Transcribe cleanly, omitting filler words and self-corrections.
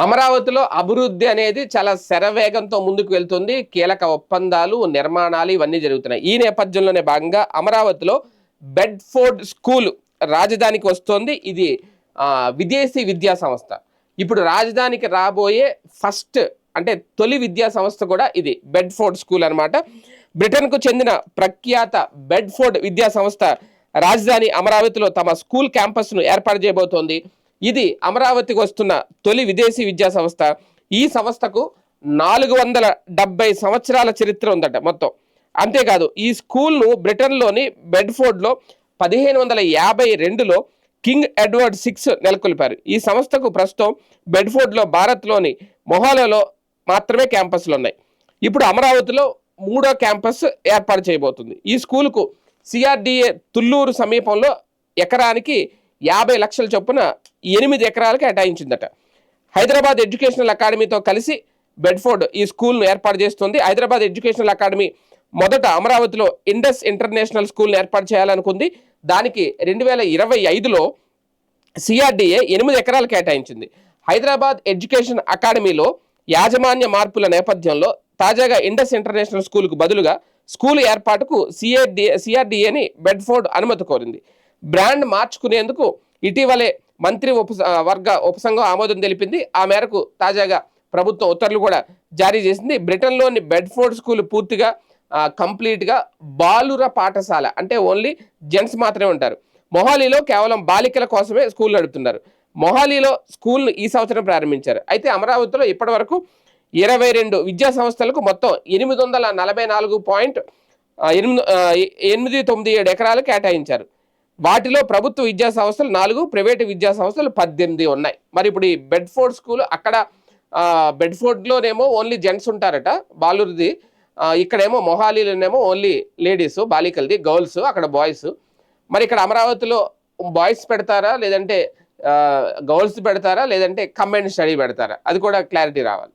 అమరావతిలో అభివృద్ధి అనేది చాలా శరవేగంతో ముందుకు వెళ్తుంది. కీలక ఒప్పందాలు, నిర్మాణాలు ఇవన్నీ జరుగుతున్నాయి. ఈ నేపథ్యంలోనే భాగంగా అమరావతిలో బెడ్ఫోర్డ్ స్కూల్ రాజధానికి వస్తోంది. ఇది విదేశీ విద్యా సంస్థ. ఇప్పుడు రాజధానికి రాబోయే ఫస్ట్ అంటే తొలి విద్యా సంస్థ కూడా ఇది బెడ్ఫోర్డ్ స్కూల్ అనమాట. బ్రిటన్కు చెందిన ప్రఖ్యాత బెడ్ఫోర్డ్ విద్యా సంస్థ రాజధాని అమరావతిలో తమ స్కూల్ క్యాంపస్ను ఏర్పాటు చేయబోతోంది. ఇది అమరావతికి వస్తున్న తొలి విదేశీ విద్యా సంస్థ. ఈ సంస్థకు 470 సంవత్సరాల చరిత్ర ఉందట మొత్తం. అంతేకాదు ఈ స్కూల్ను బ్రిటన్లోని బెడ్ఫోర్డ్లో 1552లో కింగ్ ఎడ్వర్డ్ 6 నెలకొల్పారు. ఈ సంస్థకు ప్రస్తుతం బెడ్ఫోర్డ్లో, భారత్లోని మొహాలలో మాత్రమే క్యాంపస్లు ఉన్నాయి. ఇప్పుడు అమరావతిలో 3వ క్యాంపస్ ఏర్పాటు చేయబోతుంది. ఈ స్కూలుకు సిఆర్డిఏ తుళ్ళూరు సమీపంలో ఎకరానికి 50 లక్షల చొప్పున 8 ఎకరాలు కేటాయించిందట. హైదరాబాద్ ఎడ్యుకేషనల్ అకాడమీతో కలిసి బెడ్ఫోర్డ్ ఈ స్కూల్ను ఏర్పాటు చేస్తుంది. హైదరాబాద్ ఎడ్యుకేషనల్ అకాడమీ మొదట అమరావతిలో ఇండస్ ఇంటర్నేషనల్ స్కూల్ను ఏర్పాటు చేయాలనుకుంది. దానికి 2025లో సిఆర్డిఏ 8 ఎకరాలు కేటాయించింది. హైదరాబాద్ ఎడ్యుకేషన్ అకాడమీలో యాజమాన్య మార్పుల నేపథ్యంలో తాజాగా ఇండస్ ఇంటర్నేషనల్ స్కూల్కు బదులుగా స్కూల్ ఏర్పాటుకు సిఆర్డిఏని బెడ్ఫోర్డ్ అనుమతి కోరింది. బ్రాండ్ మార్చుకునేందుకు ఇటీవలే మంత్రి వర్గ ఉపసంఘం ఆమోదం తెలిపింది. ఆ మేరకు తాజాగా ప్రభుత్వం ఉత్తర్వులు కూడా జారీ చేసింది. బ్రిటన్లోని బెడ్ఫోర్డ్ స్కూల్ పూర్తిగా కంప్లీట్గా బాలుర పాఠశాల, అంటే ఓన్లీ జెంట్స్ మాత్రమే ఉంటారు. మొహాలీలో కేవలం బాలికల కోసమే స్కూల్ నడుపుతున్నారు. మొహాలీలో స్కూల్ను ఈ సంవత్సరం ప్రారంభించారు. అయితే అమరావతిలో ఇప్పటి వరకు 22 విద్యా సంస్థలకు మొత్తం 844.897 ఎకరాలు కేటాయించారు. వాటిలో ప్రభుత్వ విద్యా సంస్థలు 4, ప్రైవేటు విద్యా సంస్థలు 18 ఉన్నాయి. మరి ఇప్పుడు ఈ బెడ్ఫోర్డ్ స్కూల్ అక్కడ బెడ్ఫోర్డ్లోనేమో ఓన్లీ జెంట్స్ ఉంటారట, బాలురిది. ఇక్కడేమో మొహాలీలోనేమో ఓన్లీ లేడీస్, బాలికలది, గర్ల్స్, అక్కడ బాయ్స్. మరి ఇక్కడ అమరావతిలో బాయ్స్ పెడతారా, లేదంటే గర్ల్స్ పెడతారా, లేదంటే కంబైన్డ్ స్టడీ పెడతారా, అది కూడా క్లారిటీ రావాలి.